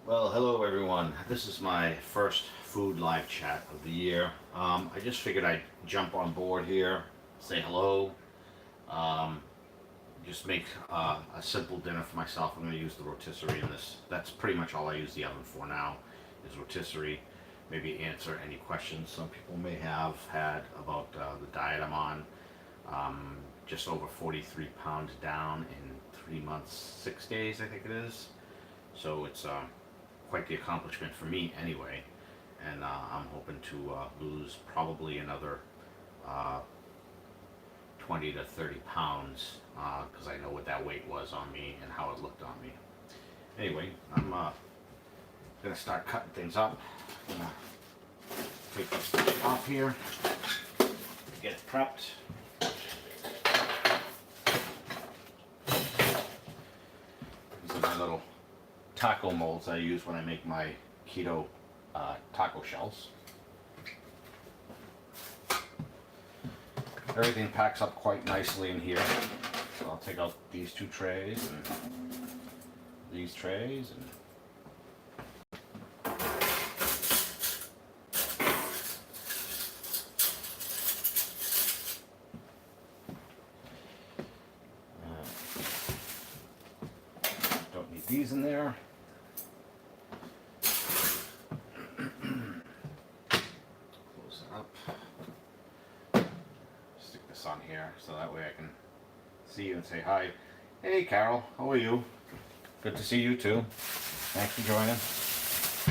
Well, hello everyone. This is my first food live chat of the year. I just figured I'd jump on board here, say hello, um, just make a simple dinner for myself. I'm going to use the rotisserie in this. That's pretty much all I use the oven for now, is rotisserie. Maybe answer any questions some people may have had about the diet I'm on. Just over 43 pounds down in 3 months, 6 days, I think it is. So it's quite the accomplishment for me anyway, and I'm hoping to lose probably another uh, 20 to 30 pounds because I know what that weight was on me and how it looked on me. Anyway, I'm gonna start cutting things up. I'm gonna take this off here, get it prepped. These are my little taco molds I use when I make my keto taco shells. Everything packs up quite nicely in here. So I'll take out these two trays and these trays and don't need these in there. On here so that way I can see you and say hi. Hey Carol, how are you? Good to see you too. Thanks for joining.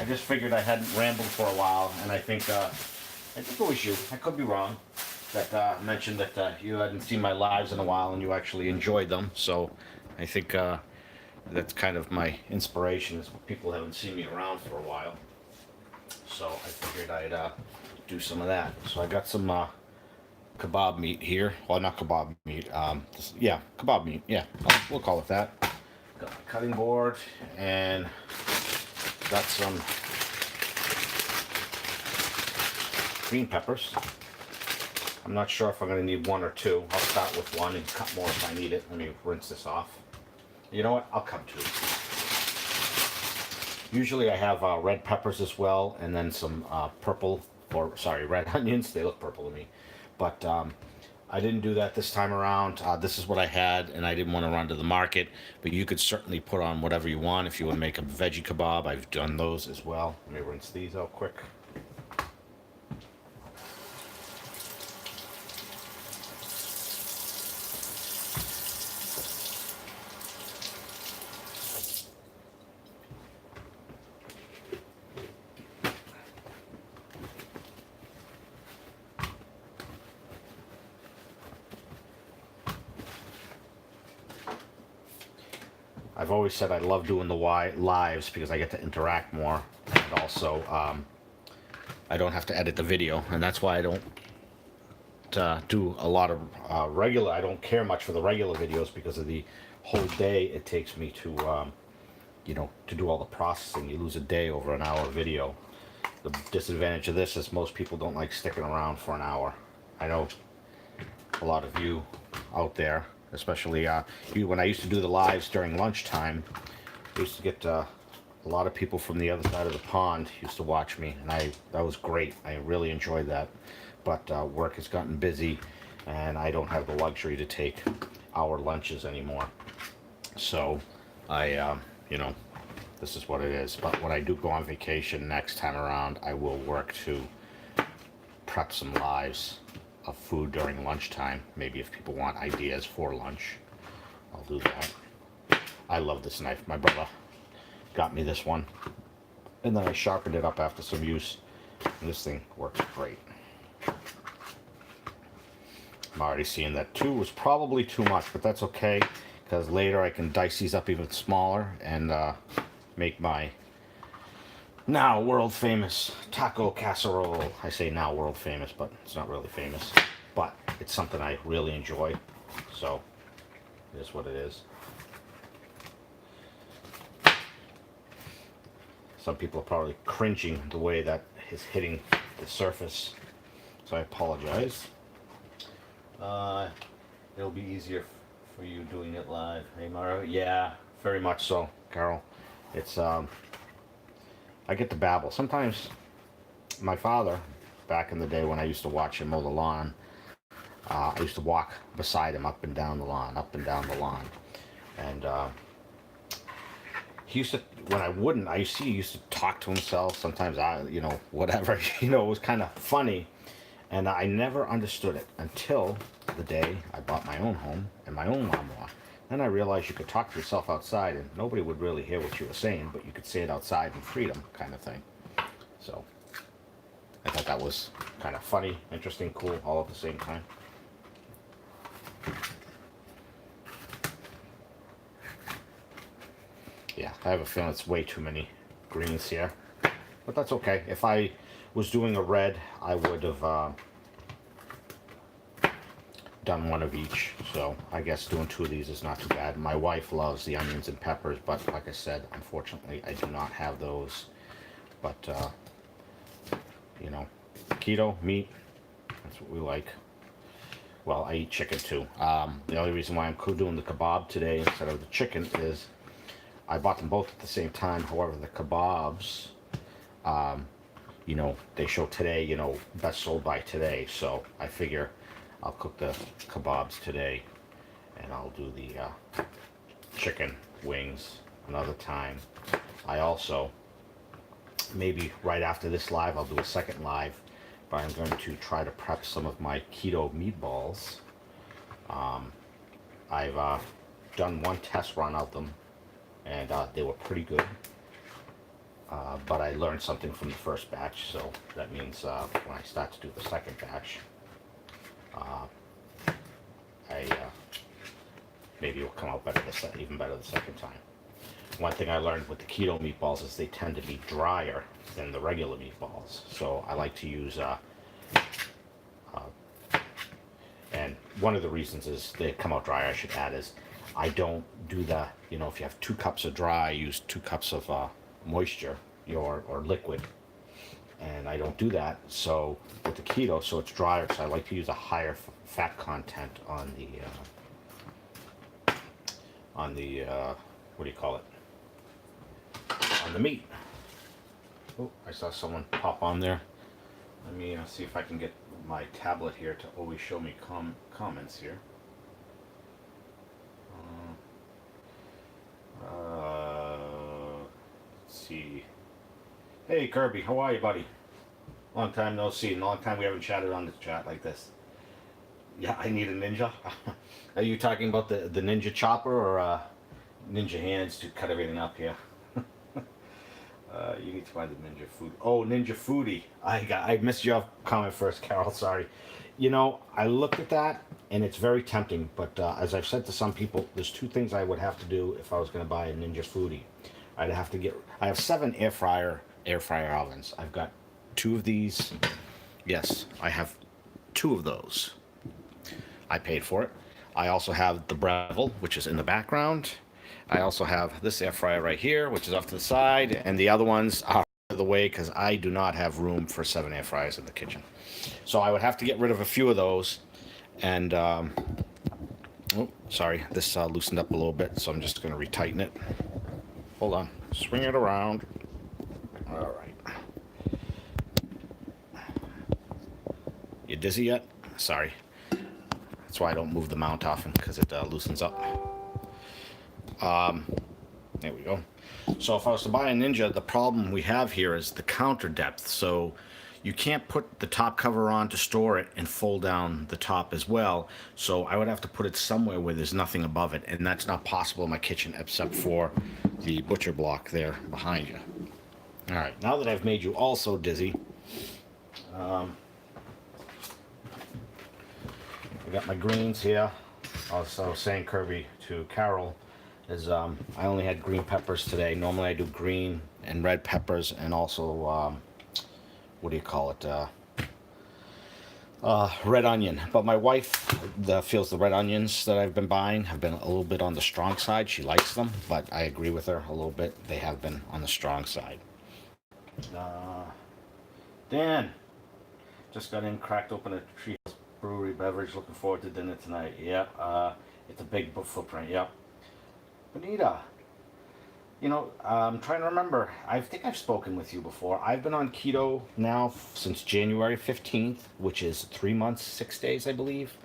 I just figured I hadn't rambled for a while, and I think it was you. I could be wrong. That mentioned that you hadn't seen my lives in a while and you actually enjoyed them. So I think that's kind of my inspiration, is people haven't seen me around for a while. So I figured I'd do some of that. So I got some kebab meat here. Well, not kebab meat. Yeah, kebab meat. Yeah, we'll call it that. Got my cutting board and got some green peppers. I'm not sure if I'm going to need one or two. I'll start with one and cut more if I need it. Let me rinse this off. You know what? I'll cut two. Usually I have red peppers as well, and then some red onions. They look purple to me. But I didn't do that this time around. This is what I had, and I didn't want to run to the market. But you could certainly put on whatever you want. If you want to make a veggie kebab, I've done those as well. Let me rinse these out quick. I've always said I love doing the lives because I get to interact more, and also I don't have to edit the video, and that's why I don't do a lot of regular. I don't care much for the regular videos because of the whole day it takes me to to do all the processing. You lose a day over an hour video. The disadvantage of this is most people don't like sticking around for an hour. I know a lot of you out there, especially when I used to do the lives during lunchtime, I used to get a lot of people from the other side of the pond used to watch me, and that was great. I really enjoyed that. But work has gotten busy, and I don't have the luxury to take hour lunches anymore. So I, this is what it is. But when I do go on vacation next time around, I will work to prep some lives of food during lunchtime. Maybe if people want ideas for lunch, I'll do that. I love this knife. My brother got me this one, and then I sharpened it up after some use, and this thing works great. I'm already seeing that 2 was probably too much, but that's okay, because later I can dice these up even smaller and make my now world famous taco casserole. I say now world famous, but it's not really famous, but it's something I really enjoy, so it is what it is. Some people are probably cringing the way that is hitting the surface, so I apologize. It'll be easier for you doing it live. Hey Mario? Yeah, very much so, Carol. It's I get to babble. Sometimes my father, back in the day when I used to watch him mow the lawn, I used to walk beside him up and down the lawn, up and down the lawn. And he used to, when I wouldn't, I see he used to talk to himself. Sometimes whatever, it was kind of funny. And I never understood it until the day I bought my own home and my own lawnmower. Then I realized you could talk to yourself outside and nobody would really hear what you were saying, but you could say it outside in freedom, kind of thing. So I thought that was kind of funny, interesting, cool, all at the same time. Yeah, I have a feeling it's way too many greens here, but that's okay. If I was doing a red, I would have done one of each. So I guess doing two of these is not too bad. My wife loves the onions and peppers, but like I said, unfortunately, I do not have those. But keto meat, that's what we like. Well, I eat chicken too. The only reason why I'm doing the kebab today instead of the chicken is I bought them both at the same time. However, the kebabs, they show today, best sold by today. So I figure I'll cook the kebabs today and I'll do the chicken wings another time. I also, maybe right after this live, I'll do a second live, but I'm going to try to prep some of my keto meatballs. I've done one test run of them, and they were pretty good. But I learned something from the first batch, so that means when I start to do the second batch, maybe it will come out better, even better the second time. One thing I learned with the keto meatballs is they tend to be drier than the regular meatballs. So I like to use, and one of the reasons is they come out drier, I should add, is I don't do the, if you have 2 cups of dry, use 2 cups of moisture or liquid. And I don't do that. So with the keto, so it's drier, so I like to use a higher fat content on the what do you call it? On the meat. Oh, I saw someone pop on there. Let me see if I can get my tablet here to always show me comments here. Let's see. Hey Kirby, how are you, buddy? Long time no see, and long time we haven't chatted on the chat like this. Yeah, I need a ninja. Are you talking about the ninja chopper or ninja hands to cut everything up here? You need to find the ninja food. Oh, ninja foodie. I missed your comment first, Carol. Sorry. I looked at that and it's very tempting. But as I've said to some people, there's 2 things I would have to do if I was going to buy a ninja foodie. I have 7 air fryer ovens. I've got 2 of these. Yes, I have 2 of those. I paid for it. I also have the Breville, which is in the background. I also have this air fryer right here, which is off to the side, and the other ones are out of the way because I do not have room for 7 air fryers in the kitchen. So I would have to get rid of a few of those. And oh, sorry, this loosened up a little bit, so I'm just going to retighten it. Hold on, swing it around. All right. You dizzy yet? Sorry. That's why I don't move the mount often, because it loosens up. There we go. So if I was to buy a Ninja, the problem we have here is the counter depth. So you can't put the top cover on to store it and fold down the top as well. So I would have to put it somewhere where there's nothing above it, and that's not possible in my kitchen except for the butcher block there behind you. All right, now that I've made you all so dizzy, I got my greens here. Also saying Kirby to Carol is I only had green peppers today. Normally I do green and red peppers and also what do you call it? Red onion. But my wife feels the red onions that I've been buying have been a little bit on the strong side. She likes them, but I agree with her a little bit. They have been on the strong side. Dan just got in, cracked open a Treehouse Brewery beverage. Looking forward to dinner tonight. Yeah, it's a big footprint. Yep. Bonita, You know, I'm trying to remember. I think I've spoken with you before. I've been on keto now since January 15th, which is 3 months, 6 days, I believe.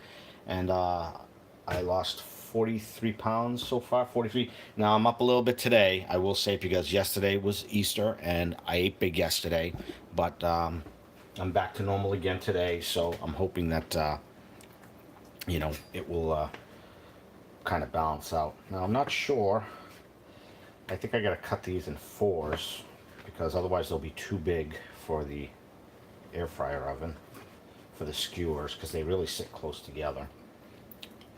And I lost 43 pounds so far, 43. Now I'm up a little bit today, I will say, because yesterday was Easter and I ate big yesterday. But I'm back to normal again today. So I'm hoping that, it will kind of balance out. Now I'm not sure. I think I gotta cut these in fours because otherwise they'll be too big for the air fryer oven, for the skewers, because they really sit close together.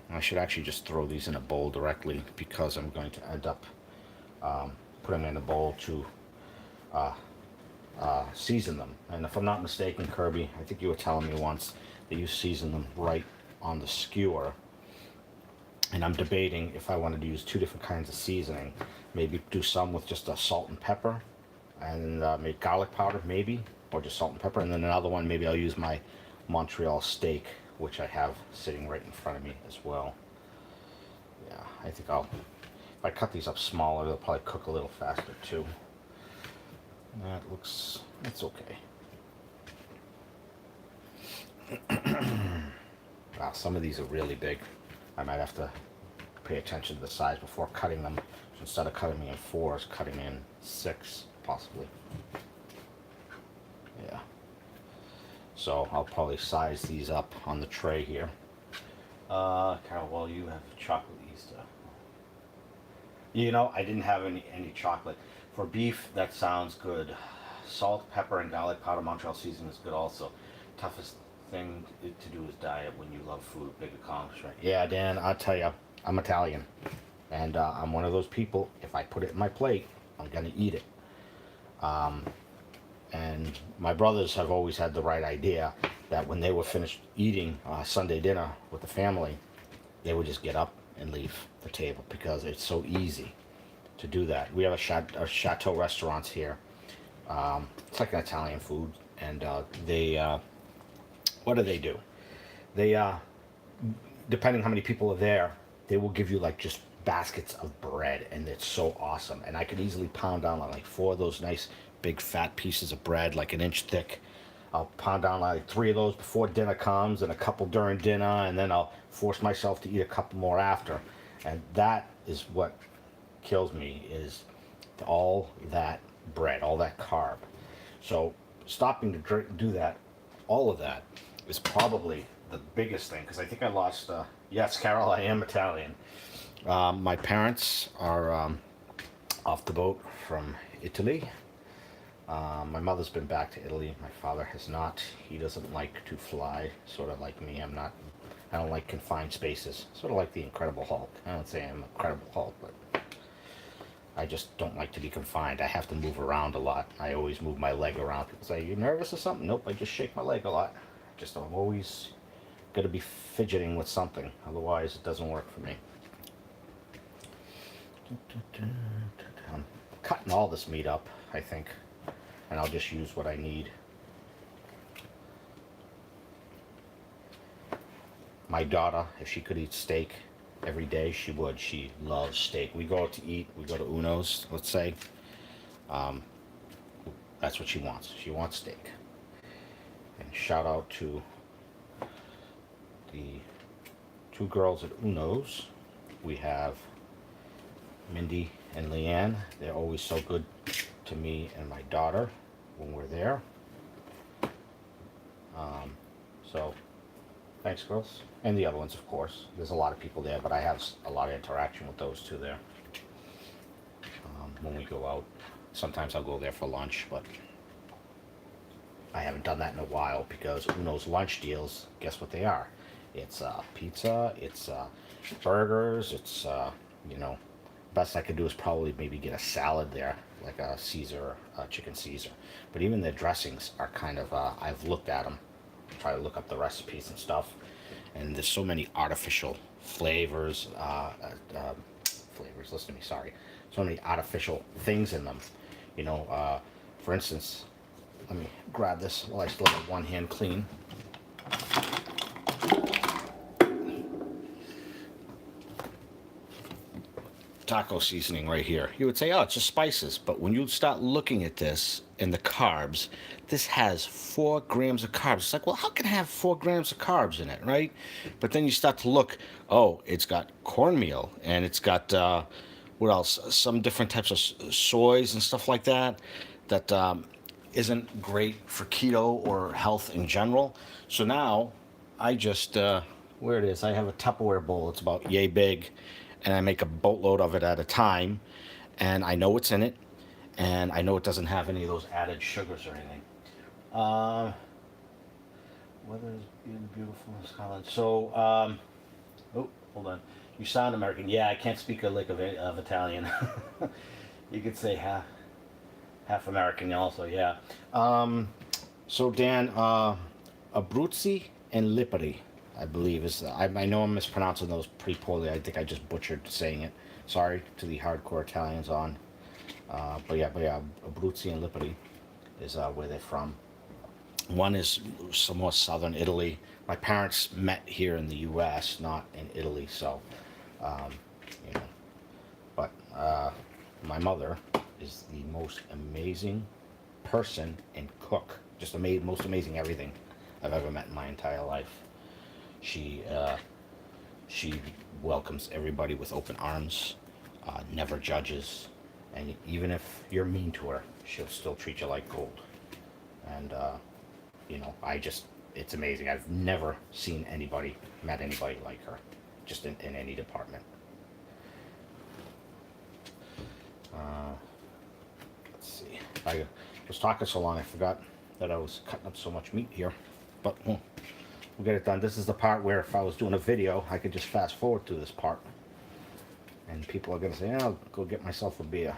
I should actually just throw these in a bowl directly because I'm going to end up putting them in a bowl to season them. And if I'm not mistaken, Kirby, I think you were telling me once that you season them right on the skewer. And I'm debating if I wanted to use two different kinds of seasoning. Maybe do some with just a salt and pepper, and make garlic powder, maybe, or just salt and pepper. And then another one, maybe I'll use my Montreal steak, which I have sitting right in front of me as well. Yeah, I think if I cut these up smaller, they'll probably cook a little faster too. That's okay. Wow, some of these are really big. I might have to pay attention to the size before cutting them. So instead of cutting me in fours, cutting in six, possibly. Yeah. So I'll probably size these up on the tray here. Carol, well, you have chocolate Easter. You know, I didn't have any chocolate. For beef, that sounds good. Salt, pepper, and garlic powder, Montreal seasoning is good also. Toughest thing to do is diet when you love food. Big accomplishment. Yeah, Dan, I'll tell you, I'm Italian. And I'm one of those people, if I put it in my plate, I'm going to eat it. And my brothers have always had the right idea that when they were finished eating Sunday dinner with the family, they would just get up and leave the table because it's so easy to do that. We have a chateau restaurants here. It's like an Italian food, and what do? They depending how many people are there, they will give you like just baskets of bread, and it's so awesome. And I could easily pound down on like 4 of those nice big fat pieces of bread, like an inch thick. I'll pound down like 3 of those before dinner comes, and a couple during dinner, and then I'll force myself to eat a couple more after. And that is what kills me, is all that bread, all that carb. So stopping to do that, all of that, is probably the biggest thing, because I think I lost, yes, Carol, I am Italian. My parents are off the boat from Italy. My mother's been back to Italy. My father has not. He doesn't like to fly, sort of like me. I don't like confined spaces. Sort of like the Incredible Hulk. I don't say I'm Incredible Hulk, but I just don't like to be confined. I have to move around a lot. I always move my leg around. People say, you nervous or something? Nope, I just shake my leg a lot. I'm always got to be fidgeting with something. Otherwise, it doesn't work for me. I'm cutting all this meat up, I think, and I'll just use what I need. My daughter, if she could eat steak every day, she would. She loves steak. We go out to eat. We go to Uno's, let's say. That's what she wants. She wants steak. And shout out to the 2 girls at Uno's. We have Mindy and Leanne. They're always so good to me and my daughter when we're there. So thanks, girls. And the other ones, of course. There's a lot of people there, but I have a lot of interaction with those 2 there. When we go out, sometimes I'll go there for lunch, but I haven't done that in a while because Uno's lunch deals, guess what they are? It's pizza, it's burgers, it's, best I could do is probably maybe get a salad there, like a Caesar, chicken Caesar. But even their dressings are kind of, I've looked at them, try to look up the recipes and stuff, and there's so many artificial flavors, listen to me, sorry. So many artificial things in them. For instance, let me grab this while I still have one hand clean. taco seasoning right here. You would say, oh, it's just spices. But when you start looking at this and the carbs, this has 4 grams of carbs. It's like, well, how can it have 4 grams of carbs in it, right? But then you start to look, oh, it's got cornmeal and it's got, what else? Some different types of soys and stuff like that that isn't great for keto or health in general. So now I just, where it is, I have a Tupperware bowl. It's about yay big, and I make a boatload of it at a time. And I know what's in it, and I know it doesn't have any of those added sugars or anything. Weather is beautiful in Scotland. So, oh, hold on. You sound American. Yeah, I can't speak a lick of Italian. You could say half American also, yeah. So Dan, Abruzzi and Lipari, I believe is. I know I'm mispronouncing those pretty poorly. I think I just butchered saying it. Sorry to the hardcore Italians on. But yeah, Abruzzi and Lipari is where they're from. One is some more southern Italy. My parents met here in the U.S., not in Italy, so you know. But my mother is the most amazing person and cook. Just most amazing everything I've ever met in my entire life. She welcomes everybody with open arms, never judges, and even if you're mean to her, she'll still treat you like gold. And you know, it's amazing. I've never met anybody like her, just in any department. Let's see. I was talking so long, I forgot that I was cutting up so much meat here. But we'll get it done. This is the part where if I was doing a video, I could just fast forward through this part. And people are going to say, I'll go get myself a beer.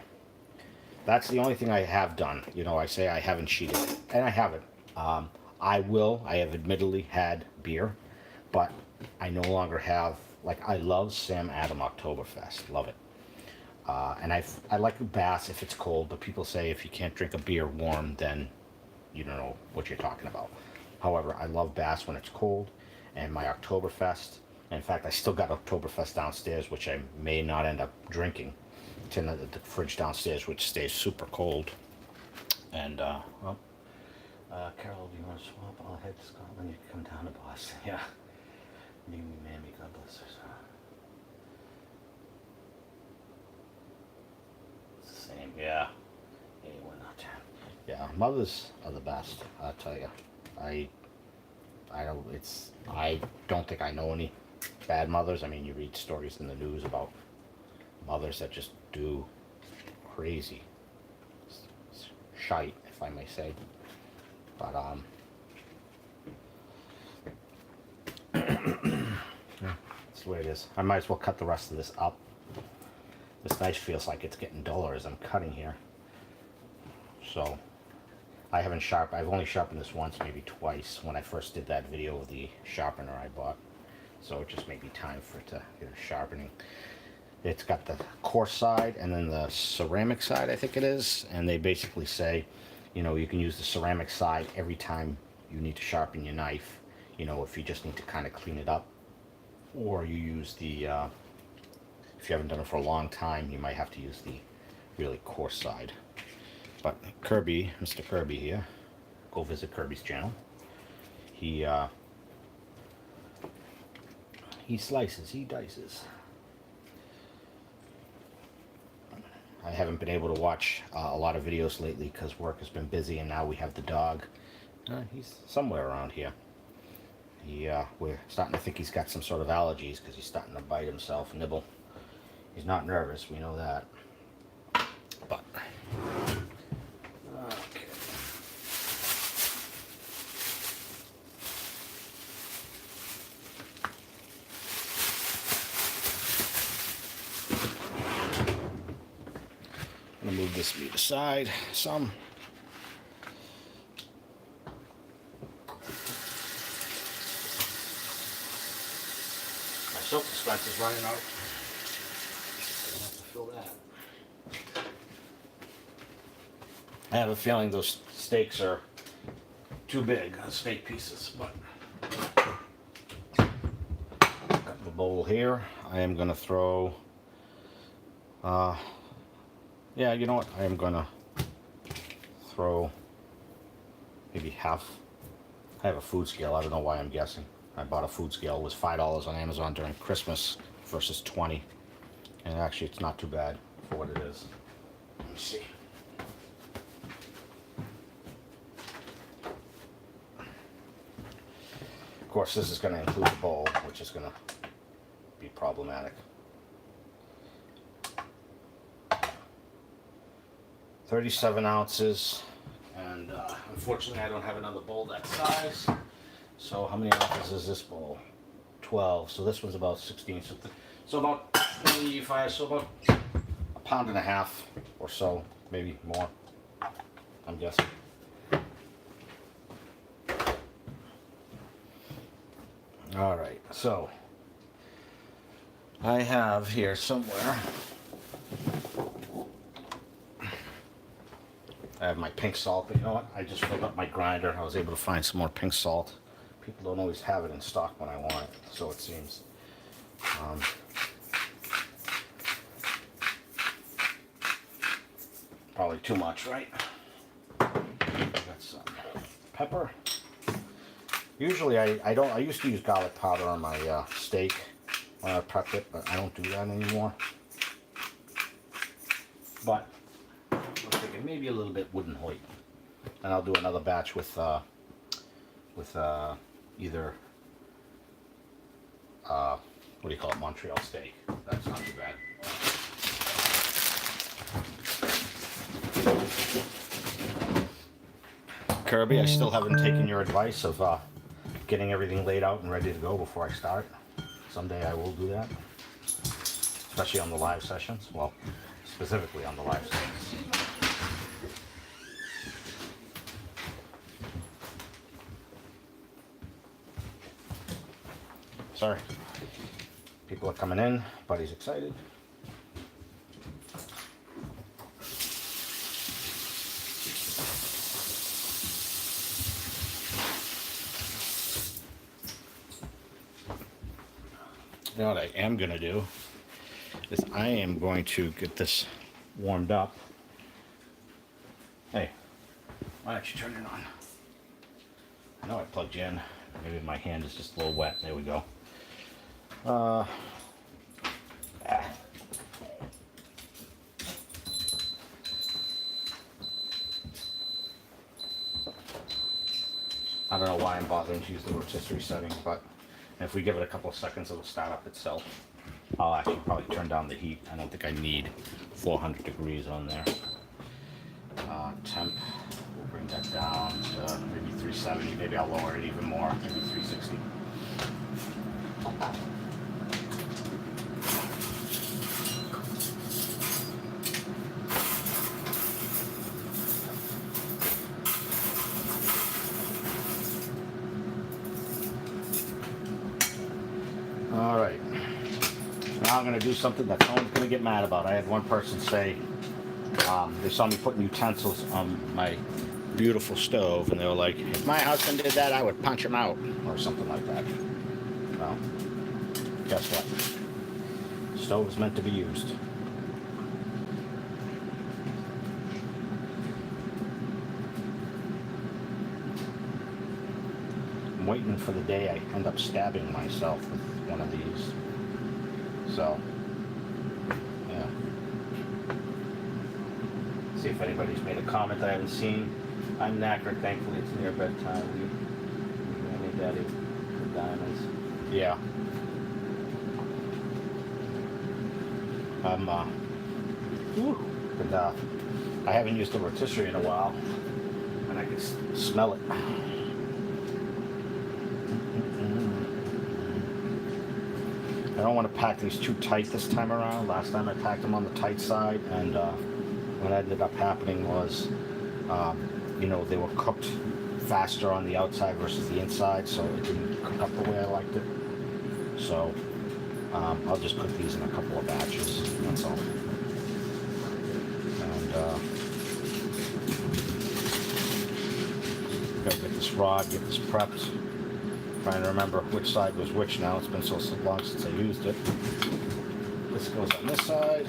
That's the only thing I have done. You know, I say I haven't cheated. And I haven't. I have admittedly had beer, but I no longer have, I love Sam Adam Oktoberfest. Love it. And I like Bass if it's cold, but people say if you can't drink a beer warm, then you don't know what you're talking about. However, I love Bass when it's cold, and my Oktoberfest. In fact, I still got Oktoberfest downstairs, which I may not end up drinking. It's in the fridge downstairs, which stays super cold. And, Carol, do you want to swap? I'll head to Scotland. You can come down to Boston. Yeah. Mammy, God bless her. It's the same, yeah. Hey, why not? Yeah, mothers are the best, I'll tell you. I don't think I know any bad mothers. I mean, you read stories in the news about mothers that just do crazy shite, if I may say. But yeah, that's the way it is. I might as well cut the rest of this up. This knife feels like it's getting duller as I'm cutting here. So I've only sharpened this once, maybe twice, when I first did that video of the sharpener I bought. So it just may be time for it to get a sharpening. It's got the coarse side and then the ceramic side, I think it is. And they basically say, you know, you can use the ceramic side every time you need to sharpen your knife. You know, if you just need to kind of clean it up. Or you use the, if you haven't done it for a long time, you might have to use the really coarse side. But Kirby, Mr. Kirby here, go visit Kirby's channel. He slices, he dices. I haven't been able to watch a lot of videos lately because work has been busy, and now we have the dog. He's somewhere around here. We're starting to think he's got some sort of allergies because he's starting to bite himself, nibble. He's not nervous, we know that. But okay. I'm gonna move this meat aside some. My soap dispenser's running out. I have to fill that. I have a feeling those steaks are too big, steak pieces, but got the bowl here. I am going to throw Yeah, you know what? I am gonna throw maybe half. I have a food scale. I don't know why I'm guessing. I bought a food scale. It was $5 on Amazon during Christmas versus 20, and actually it's not too bad for what it is. Let me see. Of course, this is going to include the bowl, which is going to be problematic. 37 ounces, and unfortunately I don't have another bowl that size. So how many ounces is this bowl? 12. So this one's about 16. So about 25. So about a pound and a half or so, maybe more, I'm guessing. All right, so I have here somewhere, I have my pink salt, but you know what? I just filled up my grinder. I was able to find some more pink salt. People don't always have it in stock when I want it, so it seems. Probably too much, right? Got some pepper. Usually I used to use garlic powder on my steak when I prepped it, but I don't do that anymore. But I'm thinking maybe a little bit wouldn't hurt. And I'll do another batch with either what do you call it, Montreal steak. That's not too bad. Kirby, I still haven't taken your advice of getting everything laid out and ready to go before I start. Someday I will do that, especially on the live sessions. Well, specifically on the live sessions. Sorry. People are coming in. Buddy's excited. You know what I am going to do is I am going to get this warmed up. Hey, why don't you turn it on? I know I plugged you in. Maybe my hand is just a little wet. There we go. I don't know why I'm bothering to use the rotisserie setting, but if we give it a couple of seconds, it'll start up itself. I'll actually probably turn down the heat. I don't think I need 400 degrees on there. Temp, we'll bring that down to maybe 370. Maybe I'll lower it even more, maybe 360. All right, now I'm going to do something that someone's going to get mad about. I had one person say they saw me putting utensils on my beautiful stove, and they were like, if my husband did that, I would punch him out, or something like that. Well, guess what? Stove is meant to be used. I'm waiting for the day I end up stabbing myself with one of these. So, yeah. See if anybody's made a comment I haven't seen. I'm knackered. Thankfully, it's near bedtime. Granny, Daddy, the diamonds. Yeah. I haven't used the rotisserie in a while, and I can smell it. I don't want to pack these too tight this time around. Last time I packed them on the tight side, and what ended up happening was, you know, they were cooked faster on the outside versus the inside, so it didn't cook up the way I liked it. So I'll just cook these in a couple of batches, that's all. And gotta get this rod, get this prepped. Trying to remember which side was which now. It's been so long since I used it. This goes on this side.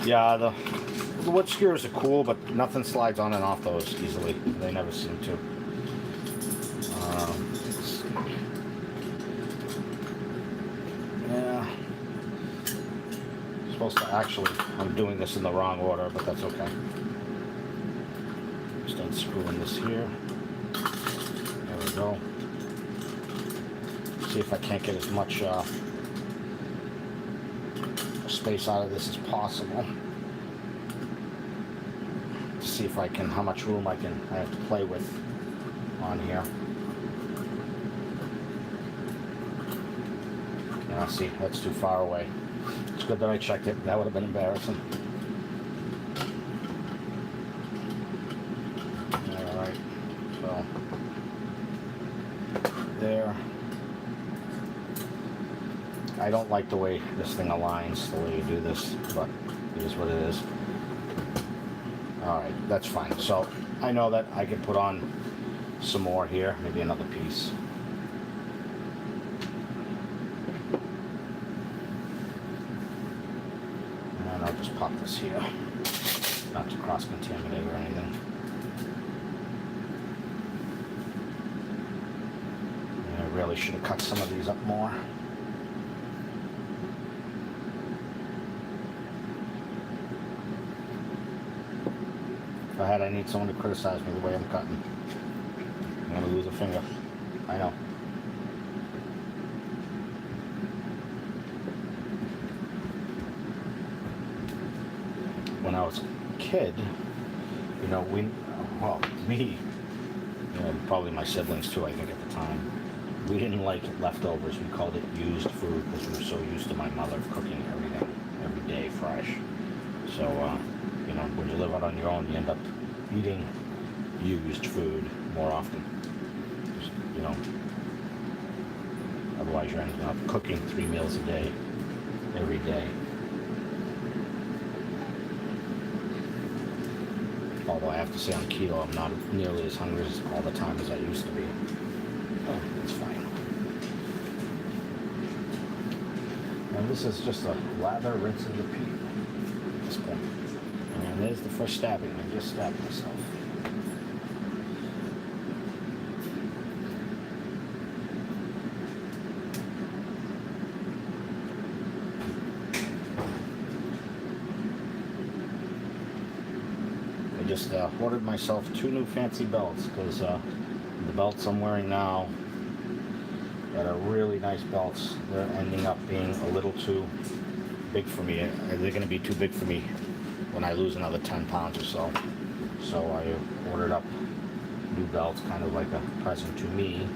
Yeah, the wood skewers are cool, but nothing slides on and off those easily. They never seem to. Yeah. Supposed to actually, I'm doing this in the wrong order, but that's okay. Just unscrewing this here. There we go. See if I can't get as much space out of this as possible. See if I can, how much room I have to play with on here. Yeah, see, that's too far away. It's good that I checked it. That would have been embarrassing. Alright, so there. I don't like the way this thing aligns, the way you do this, but it is what it is. Alright, that's fine. So I know that I can put on some more here, maybe another piece. And I'll just pop this here, not to cross-contaminate or anything. I really should have cut some of these up more. If I had, I need someone to criticize me the way I'm cutting. I'm gonna lose a finger. I know. When I was a kid, you know, me, you know, probably my siblings too, I think at the time, we didn't like leftovers. We called it used food because we were so used to my mother cooking everything every day fresh. So, you know, when you live out on your own, you end up eating used food more often. Just, you know, otherwise you're ending up cooking 3 meals a day, every day. Although I have to say on keto, I'm not nearly as hungry all the time as I used to be. Oh, that's fine. And this is just a lather, rinse, and repeat at this point. And there's the first stabbing. I just stabbed myself. I just ordered myself 2 new fancy belts because the belts I'm wearing now that are really nice belts, they're ending up being a little too big for me. They're going to be too big for me when I lose another 10 pounds or so. So I ordered up new belts, kind of like a present to me.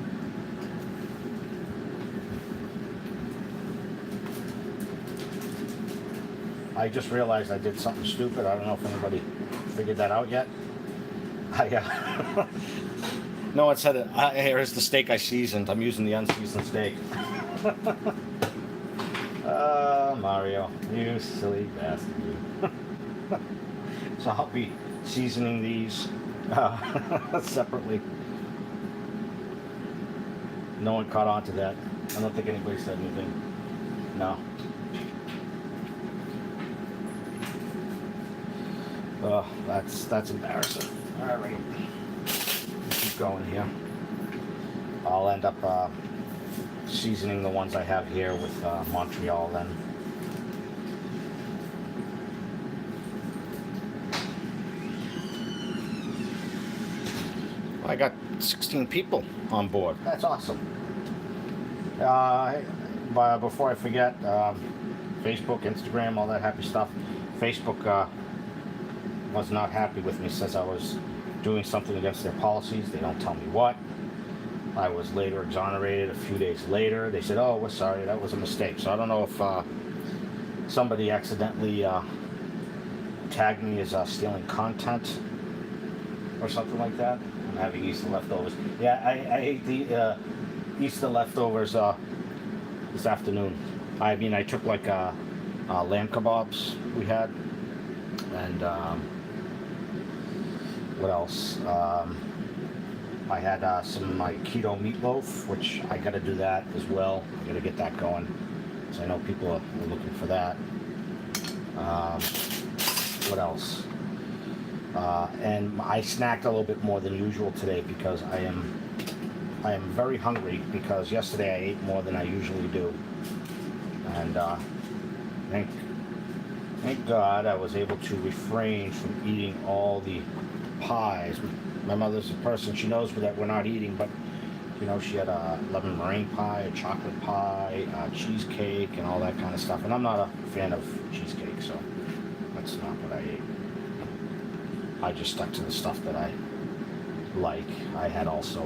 I just realized I did something stupid. I don't know if anybody figured that out yet. No one said it. Here's the steak I seasoned. I'm using the unseasoned steak. Mario, you silly bastard, you. So I'll be seasoning these separately. No one caught on to that. I don't think anybody said anything. No. That's embarrassing. All right, keep going here. I'll end up seasoning the ones I have here with Montreal then. I got 16 people on board. That's awesome. But before I forget, Facebook, Instagram, all that happy stuff. Facebook was not happy with me since I was doing something against their policies. They don't tell me what. I was later exonerated a few days later. They said, oh, we're sorry, that was a mistake. So I don't know if somebody accidentally tagged me as stealing content or something like that. I'm having Easter leftovers. Yeah, I ate the Easter leftovers this afternoon. I mean, I took like lamb kebabs we had And what else? I had some of my keto meatloaf, which I got to do that as well. I got to get that going, so I know people are looking for that. What else? And I snacked a little bit more than usual today because I am very hungry, because yesterday I ate more than I usually do, and thank God I was able to refrain from eating all the pies. My mother's a person, she knows that we're not eating, but you know, she had a lemon meringue pie, a chocolate pie, cheesecake, and all that kind of stuff. And I'm not a fan of cheesecake, so that's not what I ate. I just stuck to the stuff that I like. I had also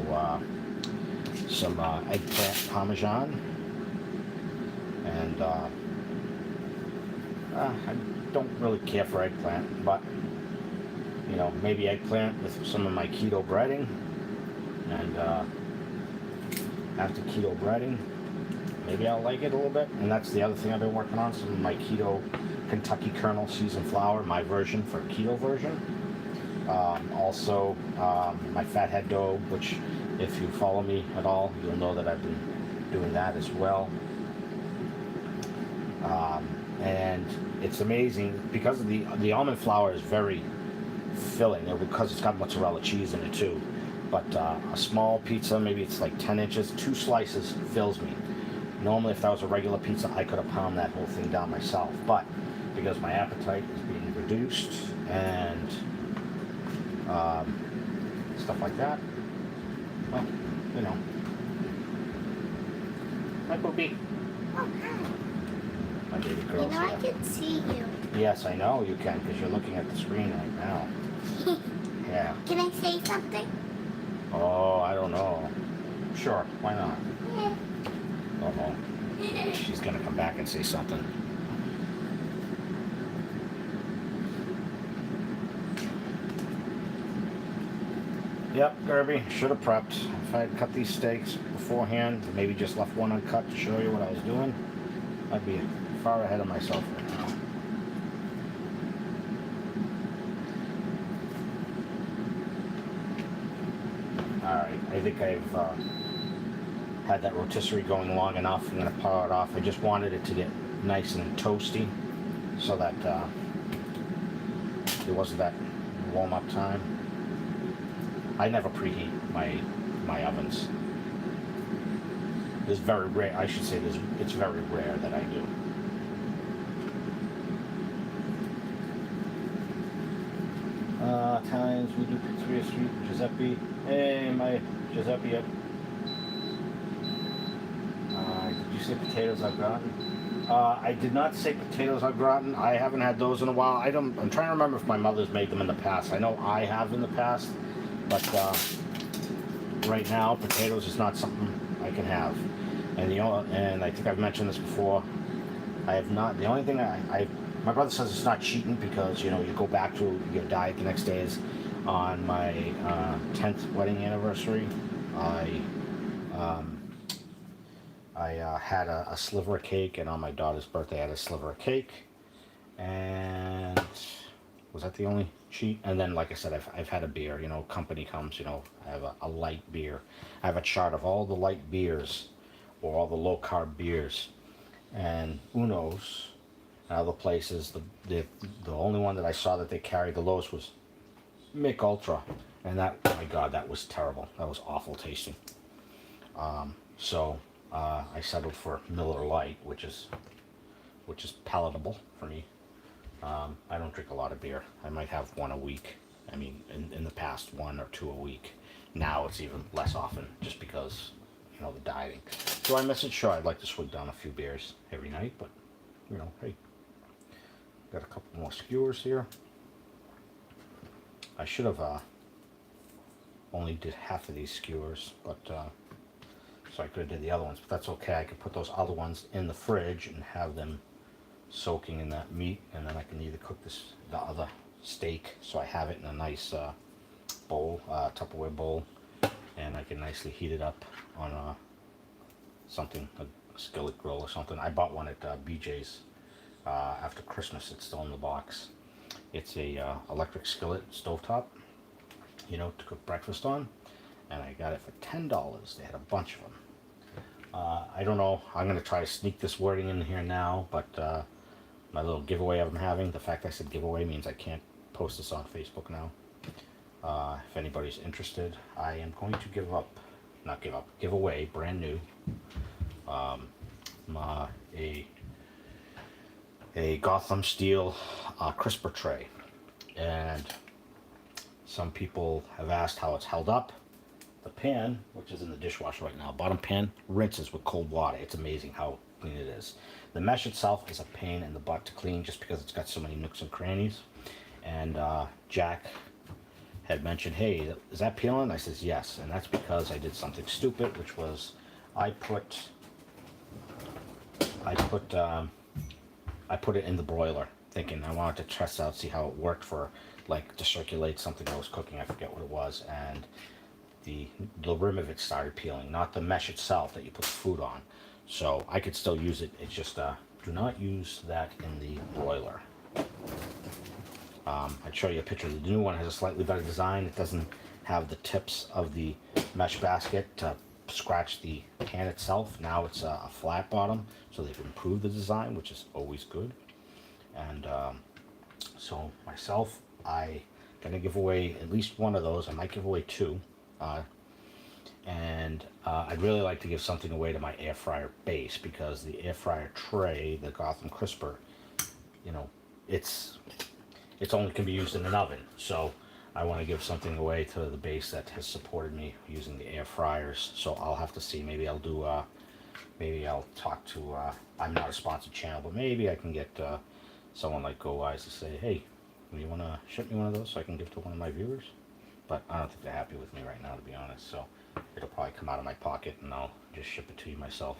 some eggplant parmesan, and I don't really care for eggplant, but you know, maybe eggplant with some of my keto breading, and after keto breading, maybe I'll like it a little bit. And that's the other thing I've been working on, some of my keto Kentucky kernel seasoned flour, my version for keto version. Also, my fathead dough, which if you follow me at all, you'll know that I've been doing that as well. And it's amazing because of the almond flour is very filling, because it's got mozzarella cheese in it too. But a small pizza, maybe it's like 10 inches, 2 slices fills me. Normally, if that was a regular pizza, I could have pounded that whole thing down myself. But because my appetite is being reduced and stuff like that, well, you know. Hi, Poopy. Oh, hi. My baby girl's I can see you. Yes, I know you can, because you're looking at the screen right now. Yeah. Can I say something? Oh, I don't know. Sure, why not? Yeah. Uh-oh. She's gonna come back and say something. Yep, Gerby, should have prepped. If I had cut these steaks beforehand, maybe just left one uncut to show you what I was doing, I'd be far ahead of myself right now. Alright, I think I've had that rotisserie going long enough. I'm going to power it off. I just wanted it to get nice and toasty so that there wasn't that warm-up time. I never preheat my ovens. It's very rare. I should say it's very rare that I do. Times we do Pizzeria Street, Giuseppe. Hey, my Giuseppe. Did you say potatoes au gratin? I did not say potatoes au gratin. I haven't had those in a while. I'm trying to remember if my mother's made them in the past. I know I have in the past, but right now potatoes is not something I can have. And I think I've mentioned this before. I have not. The only thing my brother says it's not cheating because you know you go back to your diet the next day. Is on my 10th wedding anniversary. I had a sliver of cake, and on my daughter's birthday I had a sliver of cake. And was that the only cheat? And then, like I said, I've had a beer. You know, company comes. You know, I have a light beer. I have a chart of all the light beers, or all the low carb beers, and Uno's and other places. The only one that I saw that they carried the lowest was Mick Ultra, and that, oh my God, that was terrible. That was awful tasting. So I settled for Miller Lite, which is palatable for me. I don't drink a lot of beer. I might have one a week. I mean, in the past, 1 or 2 a week. Now it's even less often, just because, you know, the dieting. So I messaged sure I'd like to swig down a few beers every night, but, you know, hey, got a couple more skewers here. I should have only did half of these skewers, but so I could have did the other ones, but that's okay. I could put those other ones in the fridge and have them soaking in that meat, and then I can either cook the other steak, so I have it in a nice bowl, Tupperware bowl, and I can nicely heat it up on a skillet grill or something. I bought one at BJ's after Christmas. It's still in the box. It's a electric skillet stovetop, you know, to cook breakfast on. And I got it for $10. They had a bunch of them. I don't know. I'm going to try to sneak this wording in here now, but my little giveaway I'm having, the fact I said giveaway means I can't post this on Facebook now. If anybody's interested, I am going to give away, brand new, a Gotham steel crisper tray. And some people have asked how it's held up. The pan, which is in the dishwasher right now, bottom pan, rinses with cold water. It's amazing how clean it is. The mesh itself is a pain in the butt to clean just because it's got so many nooks and crannies. And Jack had mentioned, hey, is that peeling? I says yes, and that's because I did something stupid, which was I put it in the broiler, thinking I wanted to test out, see how it worked for, like, to circulate something I was cooking. I forget what it was, and the rim of it started peeling, not the mesh itself that you put the food on. So I could still use it. It's just do not use that in the broiler. I'd show you a picture. The new one has a slightly better design. It doesn't have the tips of the mesh basket to scratch the pan itself. Now it's a flat bottom, so they've improved the design, which is always good. And so myself, I gonna give away at least one of those. I might give away two. I'd really like to give something away to my air fryer base, because the air fryer tray, the Gotham crisper, you know, it's only can be used in an oven. So I want to give something away to the base that has supported me using the air fryers. So I'll have to see. Maybe I'll do. Maybe I'll talk to. I'm not a sponsored channel, but maybe I can get someone like GoWISE to say, hey, do you want to ship me one of those so I can give to one of my viewers? But I don't think they're happy with me right now, to be honest. So it'll probably come out of my pocket, and I'll just ship it to you myself.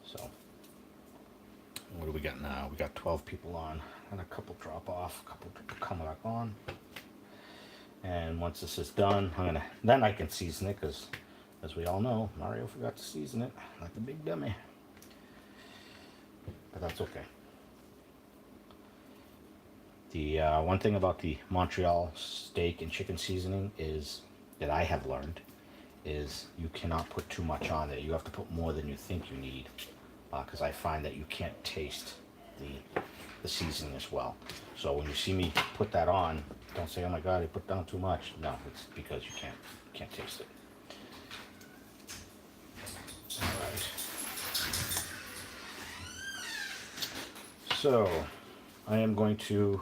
So what do we got now? We got 12 people on, and a couple drop off, a couple people come back on. And once this is done, then I can season it, because as we all know, Mario forgot to season it like a big dummy. But that's okay. The one thing about the Montreal steak and chicken seasoning is that I have learned is you cannot put too much on there. You have to put more than you think you need, because I find that you can't taste the seasoning as well. So when you see me put that on, don't say, oh my god, I put down too much. No, it's because you can't taste it. All right. So I am going to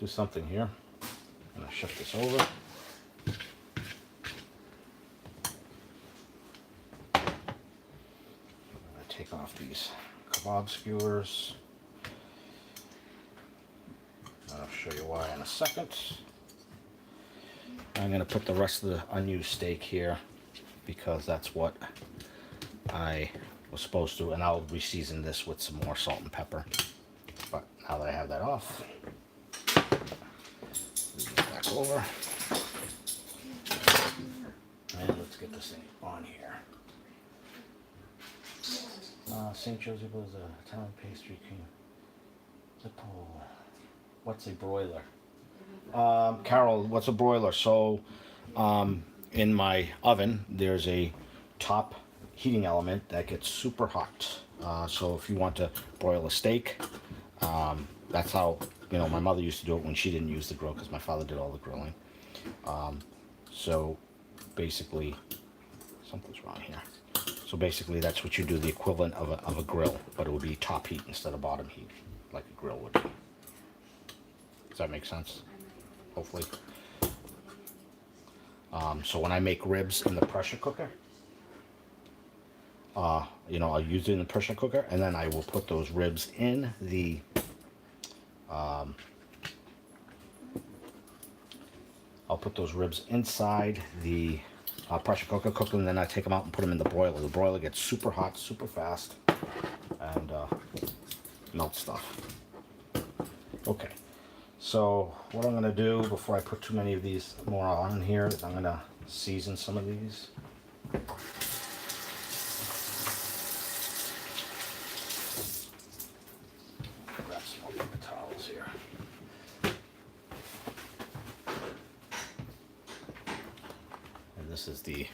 do something here. I'm going to shift this over. I'm going to take off these Kabob skewers. I'll show you why in a second. I'm going to put the rest of the unused steak here, because that's what I was supposed to, and I'll re-season this with some more salt and pepper. But now that I have that off, move it back over, and let's get this thing on here. St. Joseph was a Italian pastry king. What's a broiler? Carol, what's a broiler? So in my oven, there's a top heating element that gets super hot. So if you want to broil a steak, that's how, you know, my mother used to do it when she didn't use the grill, because my father did all the grilling. So basically, something's wrong here. So basically that's what you do, the equivalent of a grill, but it would be top heat instead of bottom heat, like a grill would be. Does that make sense? Hopefully. So when I make ribs in the pressure cooker, you know, I'll use it in the pressure cooker, and then I will put those ribs in the I'll put those ribs inside the pressure cooker, cook them, and then I take them out and put them in the broiler. The broiler gets super hot, super fast, and melts stuff. Okay, so what I'm going to do before I put too many of these more on here is I'm going to season some of these. Grab some more paper towels this is the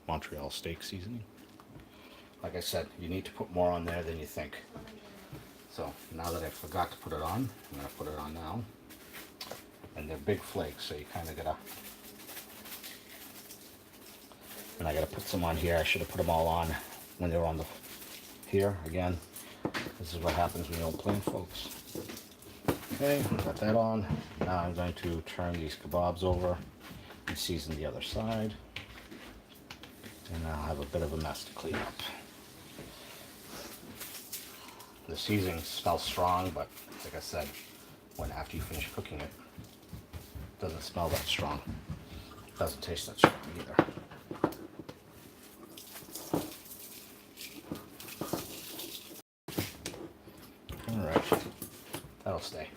Montreal steak seasoning. Like I said, you need to put more on there than you think. So now that I forgot to put it on, I'm going to put it on now. And they're big flakes, so you kind of gotta. And I gotta put some on here. I should have put them all on when they were on the here again. This is what happens when you don't plan, folks. Okay, got that on. Now I'm going to turn these kebabs over and season the other side. And I'll have a bit of a mess to clean up. The seasoning smells strong, but like I said, when after you finish cooking it, it doesn't smell that strong. It doesn't taste that strong either. Alright, that'll stay.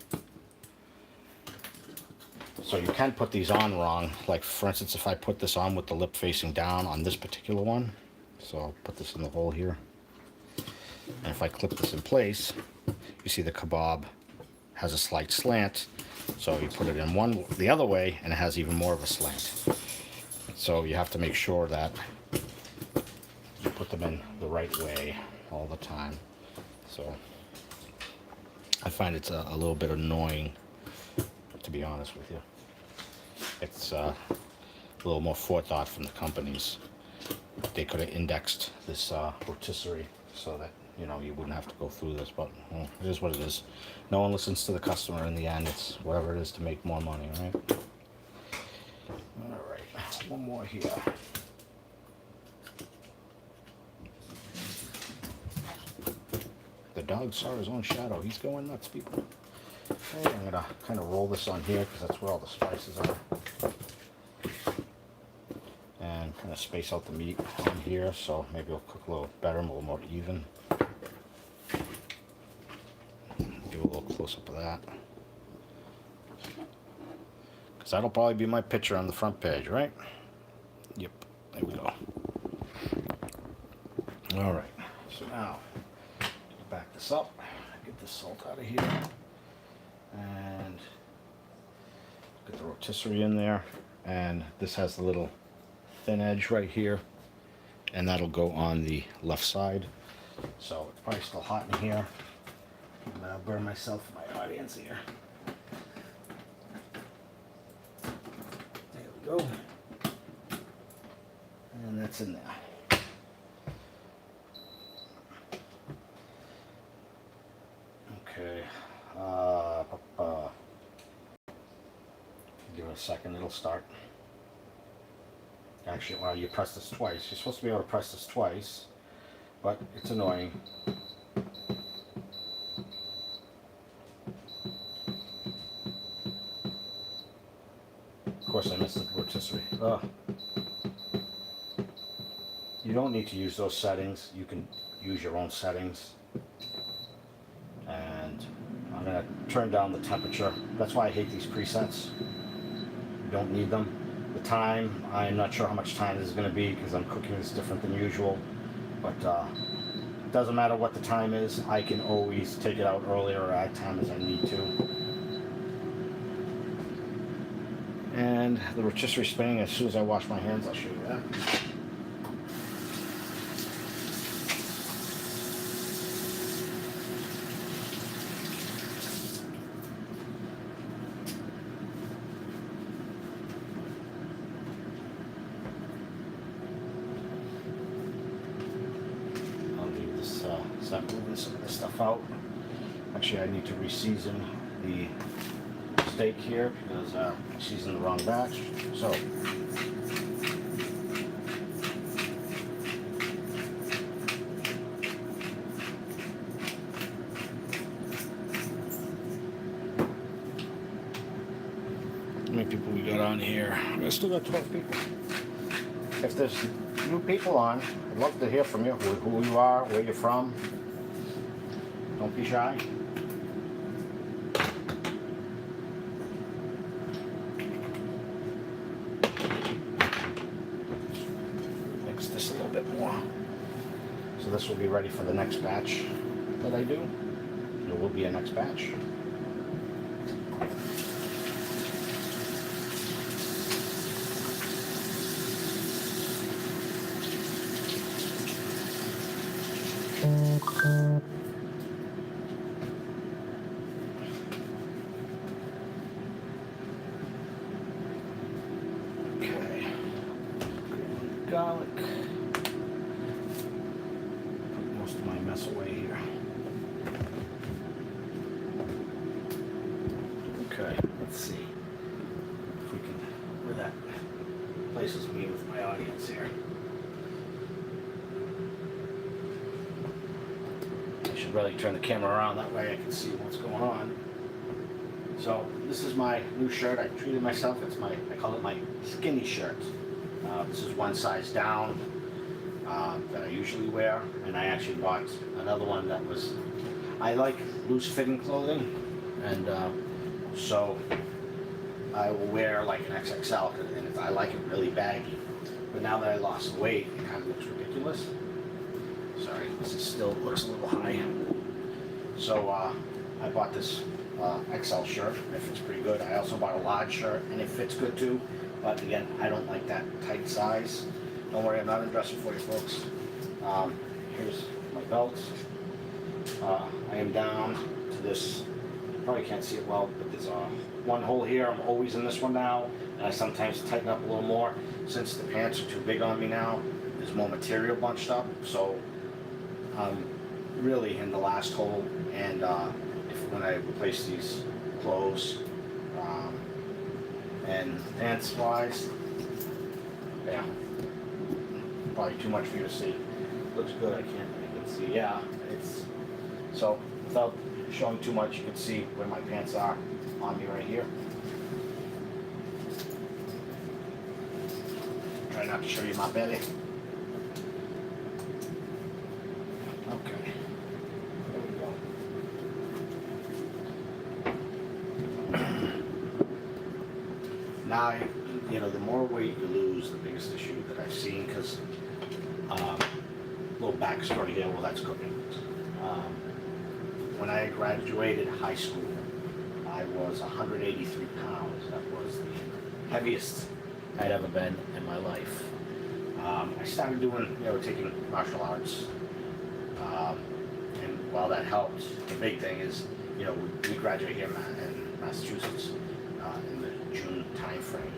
So you can put these on wrong. Like for instance, if I put this on with the lip facing down on this particular one, so I'll put this in the hole here. And if I clip this in place, you see the kebab has a slight slant. So you put it in the other way, and it has even more of a slant. So you have to make sure that you put them in the right way all the time. So I find it's a little bit annoying, to be honest with you. It's a little more forethought from the companies. They could have indexed this rotisserie so that, you know, you wouldn't have to go through this, but well, it is what it is. No one listens to the customer in the end. It's whatever it is to make more money, right? All right, one more here. The dog saw his own shadow. He's going nuts, people. Okay, I'm gonna kind of roll this on here because that's where all the spices are. And kind of space out the meat on here, so maybe it'll cook a little better and a little more even. Give a little close up of that. Because that'll probably be my picture on the front page, right? Yep, there we go. All right, so now, back this up, get this salt out of here, and get the rotisserie in there. And this has the little thin edge right here, and that'll go on the left side. So it's probably still hot in here. I'm gonna burn myself and my audience here. There we go. And that's in there. Okay. Give it a second, it'll start. Actually, well, you press this twice. You're supposed to be able to press this twice, but it's annoying. Of course, I missed the rotisserie. Ugh. You don't need to use those settings. You can use your own settings. And I'm going to turn down the temperature. That's why I hate these presets. You don't need them. The time, I'm not sure how much time this is going to be because I'm cooking this different than usual. But it doesn't matter what the time is. I can always take it out earlier or add time as I need to. And the rotisserie spinning, as soon as I wash my hands, I'll show you that. I'll leave this, start moving some of this stuff out. Actually, I need to re-season the steak here because I seasoned the wrong batch. So how many people we got on here? I still got 12 people. If there's new people on, I'd love to hear from you, who you are, where you're from. Don't be shy. This a little bit more. So this will be ready for the next batch that I do. There will be a next batch. Okay, let's see if we can, where that places me with my audience here. I should really turn the camera around, that way I can see what's going on. So this is my new shirt. I treated myself. It's my, I call it my skinny shirt. This is one size down that I usually wear, and I actually bought another one that was, I like loose fitting clothing, and so I will wear like an XXL, and I like it really baggy. But now that I lost weight, it kind of looks ridiculous. Sorry, this is still looks a little high. So I bought this XL shirt. It fits pretty good. I also bought a large shirt, and it fits good too. But again, I don't like that tight size. Don't worry, I'm not undressing for you folks. Here's my belt. I am down to this. You probably can't see it well, but there's one hole here. I'm always in this one now, and I sometimes tighten up a little more. Since the pants are too big on me now, there's more material bunched up. So really in the last hole, and when I replace these clothes, and pants wise, yeah, probably too much for you to see. Looks good, I can see, yeah, it's, so without showing too much, you can see where my pants are on me right here. Try not to show you my belly. Okay. Now, you know, the more weight you lose, the biggest issue that I've seen, because little backstory here, well, that's cooking. When I graduated high school, I was 183 pounds. That was the heaviest I'd ever been in my life. I started doing, you know, taking martial arts, and while that helped, the big thing is, you know, we graduate here in Massachusetts in the June time frame.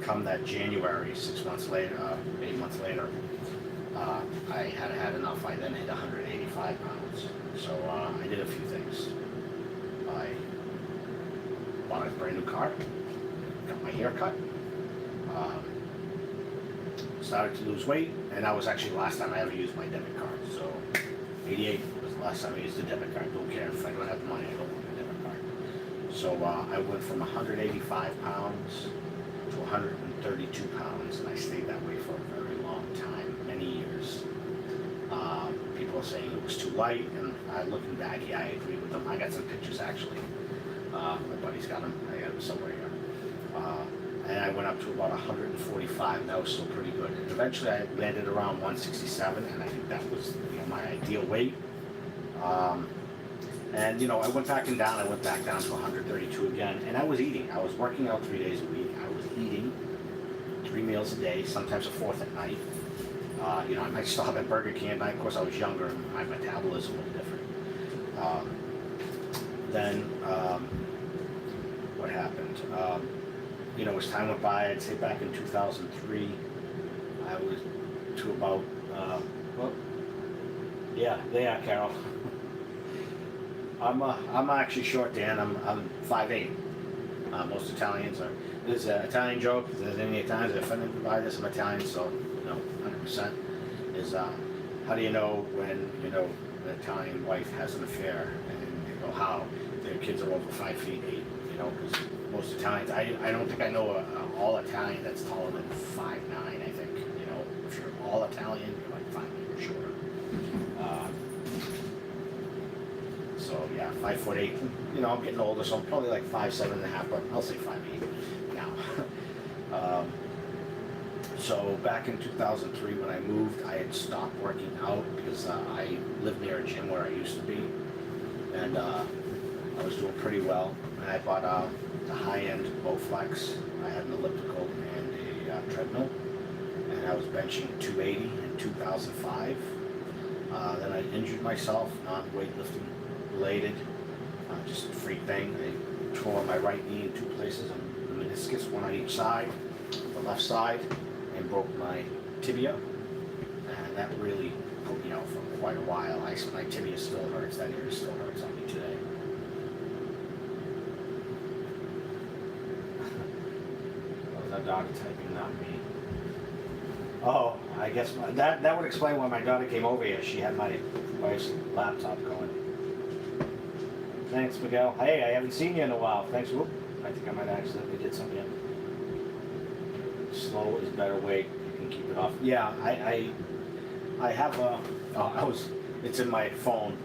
Come that January, 6 months later, 8 months later, I had enough. I then hit 185 pounds. So I did a few things. I bought a brand new car, got my hair cut, started to lose weight, and that was actually the last time I ever used my debit card. So 88 was the last time I used a debit card. Don't care if I don't have the money, I don't want a debit card. So I went from 185 pounds to 132 pounds, and I stayed that way for a very long time, many years. People are saying it was too light, and looking back, yeah, I agree with them. I got some pictures actually. My buddy's got them. I got them somewhere here. And I went up to about 145, and that was still pretty good. And eventually I landed around 167, and I think that was, you know, my ideal weight. And you know, I went back and down. I went back down to 132 again, and I was eating. I was working out 3 days a week. I was eating 3 meals a day, sometimes a fourth at night. You know, I might stop at Burger King at night. Of course, I was younger, and my metabolism was different. Then what happened? You know, as time went by, I'd say back in 2003, I was to about, well, yeah, they are, Carol. I'm actually short, Dan. I'm 5'8". Most Italians are. There's an Italian joke. If there's any Italians that are offended by this, I'm Italian, so you know, 100% is how do you know when, you know, an Italian wife has an affair, and you know how their kids are over 5'8", you know, because most Italians, I don't think I know a all Italian that's taller than 5'9". I think, you know, if you're all Italian, you're like 5'8" or shorter. So yeah, 5'8". You know, I'm getting older, so I'm probably like 5'7.5", but I'll say 5'8" now. So back in 2003, when I moved, I had stopped working out because I lived near a gym where I used to be, and I was doing pretty well. And I bought a high-end Bowflex. I had an elliptical and a treadmill, and I was benching 280 in 2005. Then I injured myself, not weightlifting related, just a freak thing. I tore my right knee in 2 places, and the meniscus, one on each side, the left side, and broke my tibia, and that really put me out for quite a while. My tibia still hurts. That area still hurts on me today. daughter typing, not me. Oh, I guess that would explain why my daughter came over here. She had my wife's laptop going. Thanks, Miguel. Hey, I haven't seen you in a while. Thanks. Whoop. I think I might accidentally did something. Slow is better weight. You can keep it off. Yeah, I have a. It's in my phone,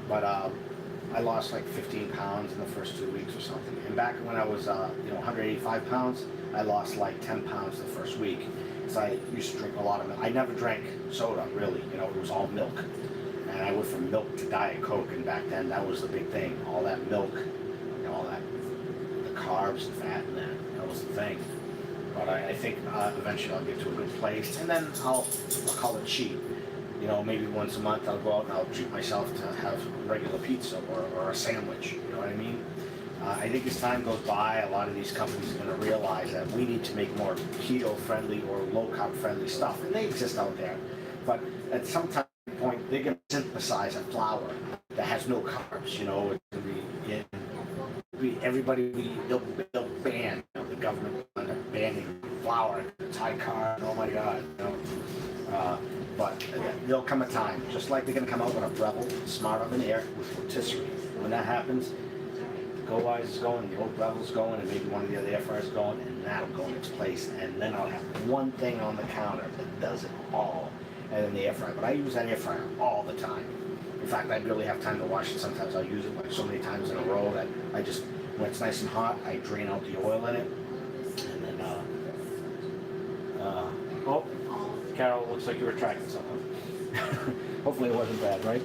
but I lost like 15 pounds in the first 2 weeks or something. And back when I was 185 pounds, I lost like 10 pounds the first week. So I used to drink a lot of milk. I never drank soda, really. It was all milk. And I went from milk to Diet Coke, and back then that was the big thing. All that milk, all that, the carbs and fat and that was the thing. But I think eventually I'll get to a good place, and then I'll call it cheap. Maybe once a month I'll go out and I'll treat myself to have regular pizza or a sandwich, you know what I mean? I think as time goes by, a lot of these companies are going to realize that we need to make more keto-friendly or low-carb-friendly stuff, and they exist out there. But at some point, they're going to synthesize a flour that has no carbs, It's going to be everybody, they'll ban, the government will end up banning flour, it's high carb, oh my God, But there'll come a time, just like they're going to come out with a Breville Smart Oven Air with Rotisserie. When that happens, GoWISE is going, the old Breville's going, and maybe one of the other air fryers going, and that'll go in its place. And then I'll have one thing on the counter that does it all, and then the air fryer. But I use that air fryer all the time. In fact, I barely have time to wash it. Sometimes I'll use it like so many times in a row that I just, when it's nice and hot, I drain out the oil in it, and then, oh, Carol, looks like you retracted something. Hopefully it wasn't bad, right?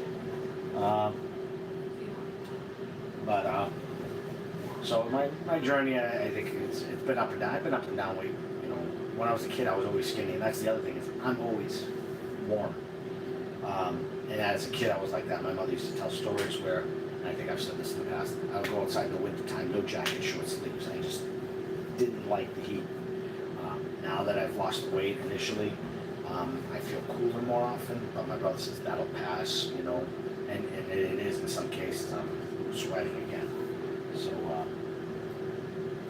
So my journey, I think it's been up and down. I've been up and down weight. When I was a kid, I was always skinny, and that's the other thing is I'm always warm. And as a kid, I was like that. My mother used to tell stories where, and I think I've said this in the past, I would go outside in the wintertime, no jacket, short sleeves. I just didn't like the heat. Now that I've lost the weight initially, I feel cooler more often, but my brother says that'll pass, and it is in some cases. I'm sweating again. So,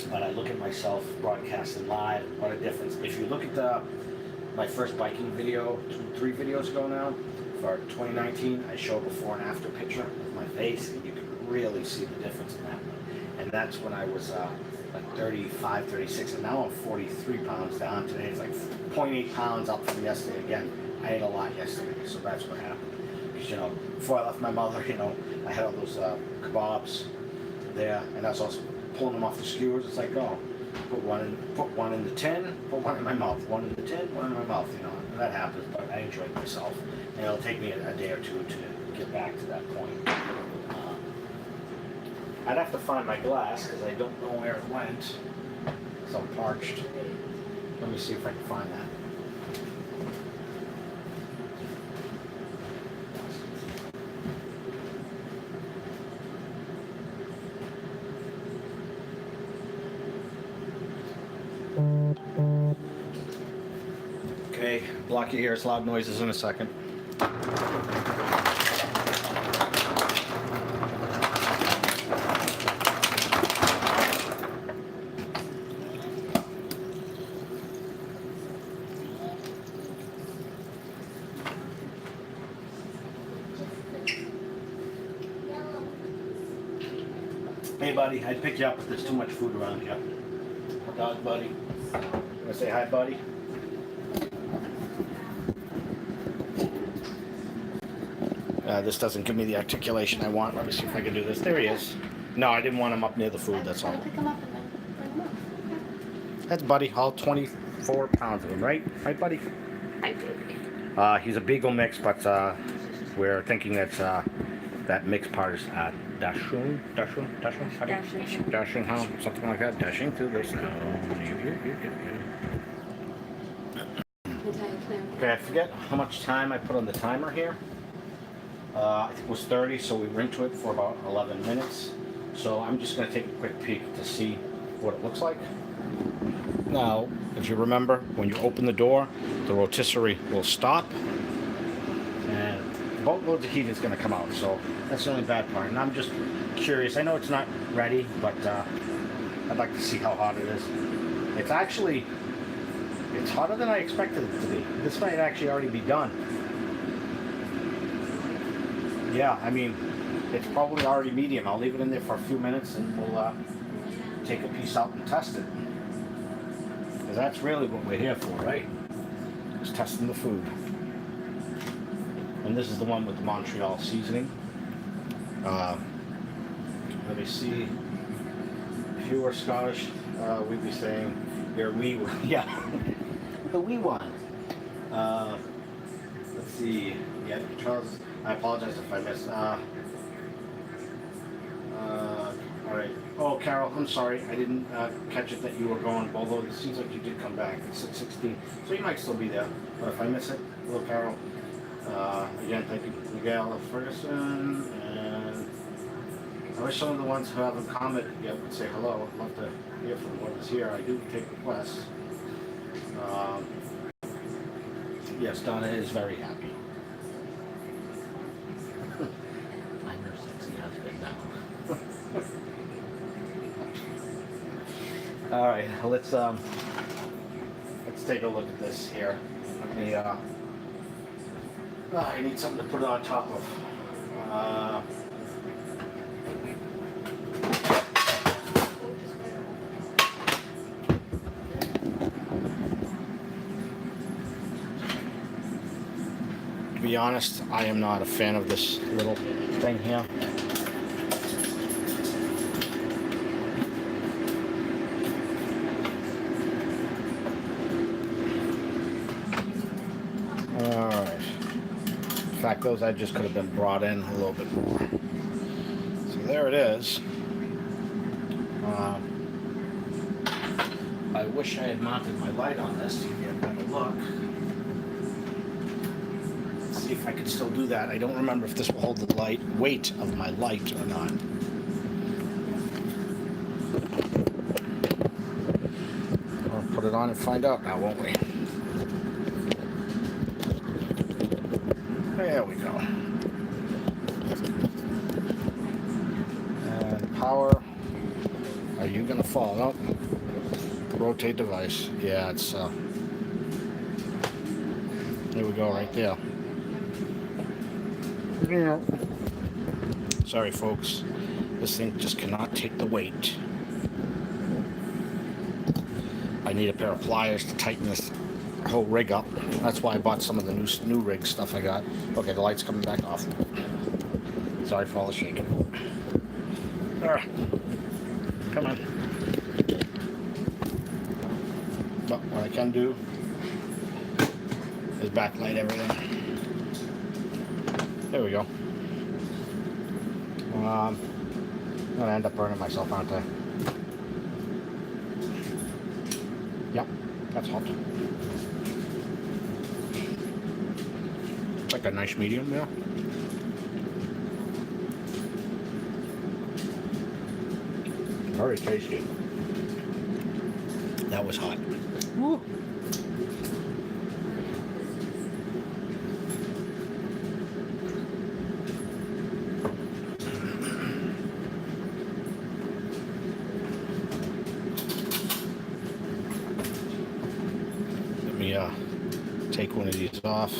but I look at myself broadcasting live, what a difference. If you look at my first biking video, 3 videos ago now, for 2019, I show a before and after picture of my face, and you can really see the difference in that one. And that's when I was like 35, 36, and now I'm 43 pounds down. Today it's like 0.8 pounds up from yesterday. Again, I ate a lot yesterday, so that's what happened. Because, before I left my mother, I had all those kabobs there, and I was also pulling them off the skewers. It's like, oh, put one in the tin, put one in my mouth, one in the tin, one in my mouth, and that happens, but I enjoyed myself. And it'll take me a day or two to get back to that point. I'd have to find my glass because I don't know where it went. So I'm parched. Let me see if I can find that. Okay, block your ears, loud noises in a second. Hey buddy, I'd pick you up if there's too much food around here. Dog buddy. Wanna say hi, buddy? This doesn't give me the articulation I want. Let me see if I can do this. There he is. No, I didn't want him up near the food, that's all. Pick him up and then bring him up. That's Buddy, all 24 pounds of him, right? Right, Buddy? Hi, baby. He's a beagle mix, but we're thinking that mixed part is Dachshund, something like that. Dashing through this now. Okay, I forget how much time I put on the timer here. I think it was 30, so we were into it for about 11 minutes. So I'm just going to take a quick peek to see what it looks like. Now, if you remember, when you open the door, the rotisserie will stop, and boatloads of heat is going to come out. So that's the only bad part. And I'm just curious. I know it's not ready, but I'd like to see how hot it is. It's actually It's hotter than I expected it to be. This might actually already be done. Yeah, I mean, it's probably already medium. I'll leave it in there for a few minutes and we'll take a piece out and test it. Because that's really what we're here for, right? Just testing the food. And this is the one with the Montreal seasoning. Let me see. If you were Scottish, we'd be saying your wee, yeah, the wee one. Let's see. Yeah, Charles. I apologize if I missed. All right. Oh, Carol, I'm sorry. I didn't catch it that you were going. Although it seems like you did come back. It's 6:16, so you might still be there. But if I miss it, hello, Carol. Again, thank you, Miguel Ferguson, and I wish some of the ones who haven't commented yet would say hello. I'd love to hear from whoever's here. I do take requests. Yes, Donna is very happy. I'm her sexy husband now. All right, let's take a look at this here. Let me I need something to put it on top of. To be honest, I am not a fan of this little thing here. In fact, those I just could have been brought in a little bit more. So there it is. I wish I had mounted my light on this to get a better look. Let's see if I can still do that. I don't remember if this will hold the weight of my light or not. We'll put it on and find out now, won't we? There we go. And power. Are you gonna fall? Nope. Rotate device. Yeah, it's there we go, right there. Yeah. Sorry, folks. This thing just cannot take the weight. I need a pair of pliers to tighten this whole rig up. That's why I bought some of the new rig stuff I got. Okay, the light's coming back off. Sorry for all the shaking. Come on. But what I can do is backlight everything. There we go. I'm gonna end up burning myself, aren't I? Yep, that's hot. Like a nice medium, yeah. Very tasty. That was hot. Woo. Let me take one of these off.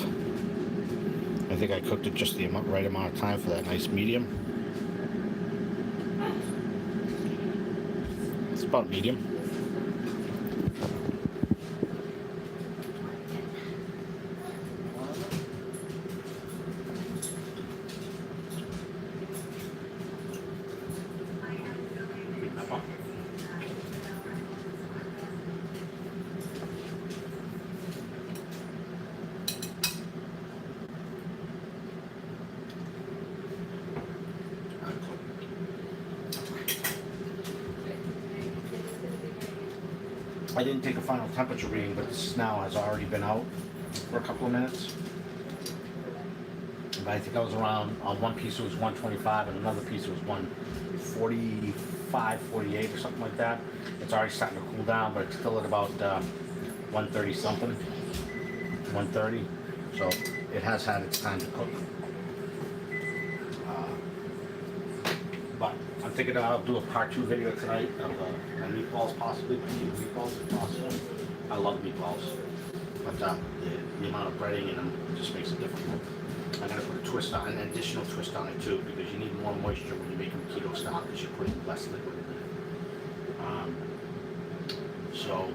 I think I cooked it just the right amount of time for that nice medium. It's about medium. I didn't take a final temperature reading, but this now has already been out for a couple of minutes. But I think I was around, on one piece it was 125 and another piece it was 145, 48 or something like that. It's already starting to cool down, but it's still at about 130 something, 130. So it has had its time to cook. But I'm thinking I'll do a part 2 video tonight of my meatballs, possibly, my meatballs if possible. I love meatballs, but the amount of breading in them just makes it difficult. I'm gonna put a twist on, an additional twist on it too, because you need more moisture when you make them keto style, because you're putting less liquid in there. So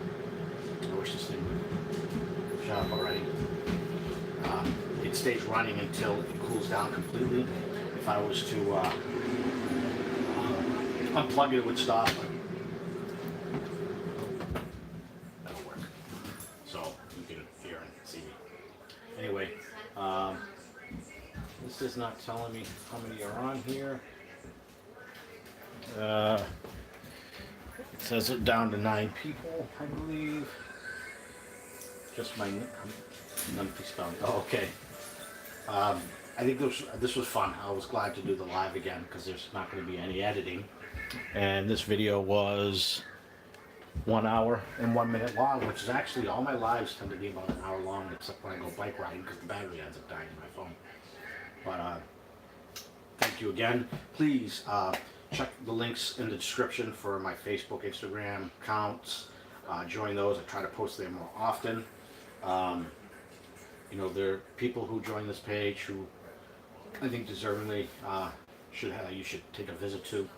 I wish this thing would shut up already. It stays running until it cools down completely. If I was to unplug it, it would stop. But that'll work. So you can hear and see me. Anyway, this is not telling me how many are on here. It says it down to 9 people, I believe. Just my numpty spelling. Oh, okay. I think this was fun. I was glad to do the live again because there's not going to be any editing. And this video was 1 hour and 1 minute long, which is actually, all my lives tend to be about an hour long, except when I go bike riding because the battery ends up dying in my phone. But thank you again. Please check the links in the description for my Facebook, Instagram accounts. Join those. I try to post there more often. You know, there are people who join this page who I think deservingly you should take a visit to.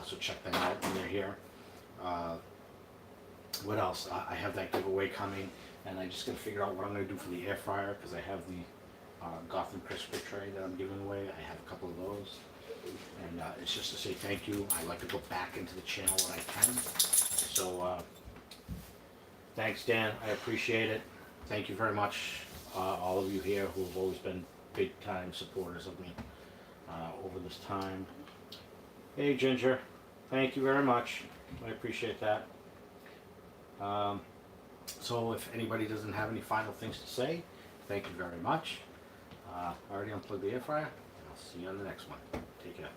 So check them out when they're here. What else? I have that giveaway coming, and I just got to figure out what I'm going to do for the air fryer, because I have the Gotham crisper tray that I'm giving away. I have a couple of those, and it's just to say thank you. I like to go back into the channel when I can. So thanks, Dan. I appreciate it. Thank you very much, all of you here who have always been big time supporters of me over this time. Hey, Ginger. Thank you very much. I appreciate that. So if anybody doesn't have any final things to say, thank you very much. I already unplugged the air fryer. I'll see you on the next one. Take care.